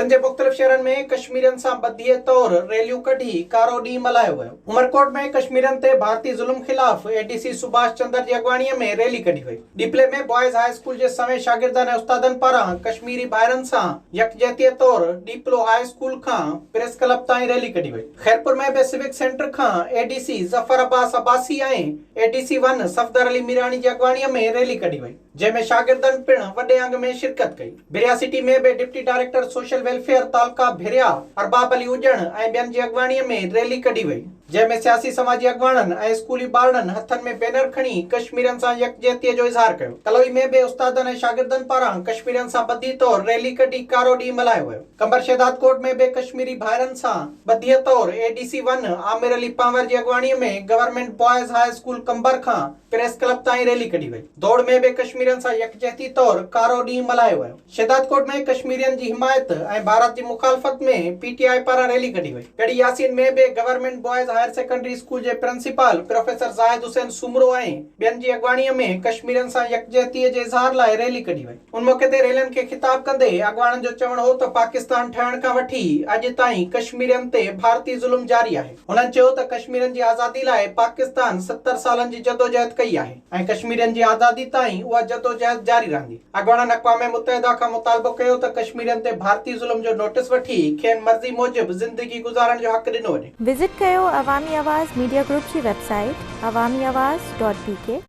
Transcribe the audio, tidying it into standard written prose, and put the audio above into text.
सिंध जे मुख्तलिफ शहरन में कश्मीरियन सां बदीअ तौर रैलियूं कढी कारो ॾींहुं मल्हायो वियो। उमरकोट में कश्मीरियन ते भारतीय ज़ुल्म खिलाफ़ एडीसी सुभाष चंद्र जी अॻवाणीअ में रैली कढी वई। डिपले में बॉयज़ हाई स्कूल जे सवें शागिर्दनि ऐं उस्तादनि पारां कश्मीरी भाइरनि सां यकजहतीअ तौर डिपलो हाई स्कूल खां प्रेस क्लब ताईं रैली कढी वई। खैरपुर में बि सिविक सेंटर खां एडीसी ज़फर अब्बास अब्बासी ऐं एडीसी 1 सफदर अली मीरानी जी अॻवाणीअ में रैली कढी वई, जंहिंमें शागिर्दनि पिण वॾे अंग में शिरकत कई। बिरिया सिटी में बि डिप्टी डायरेक्टर सोशल वेलफेयर तालका भिरिया अरबाब अली उजण ऐं ॿियनि जी अॻवाणीअ में रैली कढी वई, जंहिंमें सियासी समाजी अॻवाननि ऐं स्कूली ॿारनि हथनि में बैनर खणी कश्मीरियन सां यकजहतीअ जो इज़हार कयो। तलवी में बि उस्तादनि ऐं शागिर्दनि पारां कश्मीरियन सां बदी तौर रैली कढी कारो ॾींहुं मल्हायो वियो। कंबर शहदाद कोट में बि कश्मीरी भाइरनि सां बदीअ तौर एडीसी 1 आमिर अली पांवर जी अॻवाणीअ में गवर्नमेंट बॉयज़ हाई स्कूल कंबर खां प्रेस क्लब ताईं रैली कढी वई। दौड़ में बि कश्मीरियन सां यकजहती तौर कारो ॾींहुं मल्हायो वियो। शहदाद कोट में कश्मीरियन जी हिमायत ऐं भारत जी मुखालफ़त में पीटीआई पारां रैली कढी वई। गढ़ी यासीन में बि government boys higher secondary school जे प्रिंसिपल प्रोफेसर ज़ाहिद हुसैन सुमरो ऐं ॿियनि जी अॻवाणीअ में कश्मीरियन सां यकजहतीअ जे इज़हार लाइ रैली कढी वई। उन मौके ते रैलियुनि खे ख़िताब कंदे अॻवाननि जो चवणु हो त पाकिस्तान ठहण खां वठी अॼु ताईं कश्मीरियन ते भारतीय ज़ुल्म जारी आहे। हुननि चयो त कश्मीरियन जी आज़ादी लाइ पाकिस्तान 70 सालनि जी जदोजहद कई आहे ऐं कश्मीरियन जी आज़ादी ताईं उहा जदोजहद जारी रहंदी। अॻवाननि अक़वाम मुत्तहिदा खां मुतालबो कयो त कश्मीरियन ते भारतीय ज़ुल्म जो नोटिस वठी खेनि मर्ज़ी मूजिब ज़िंदगी गुज़ारण जो हक़ ॾिनो वञे। विज़िट कयो अवामी आवाज़ मीडिया ग्रुप जी वेबसाइट awamiawaz.pk।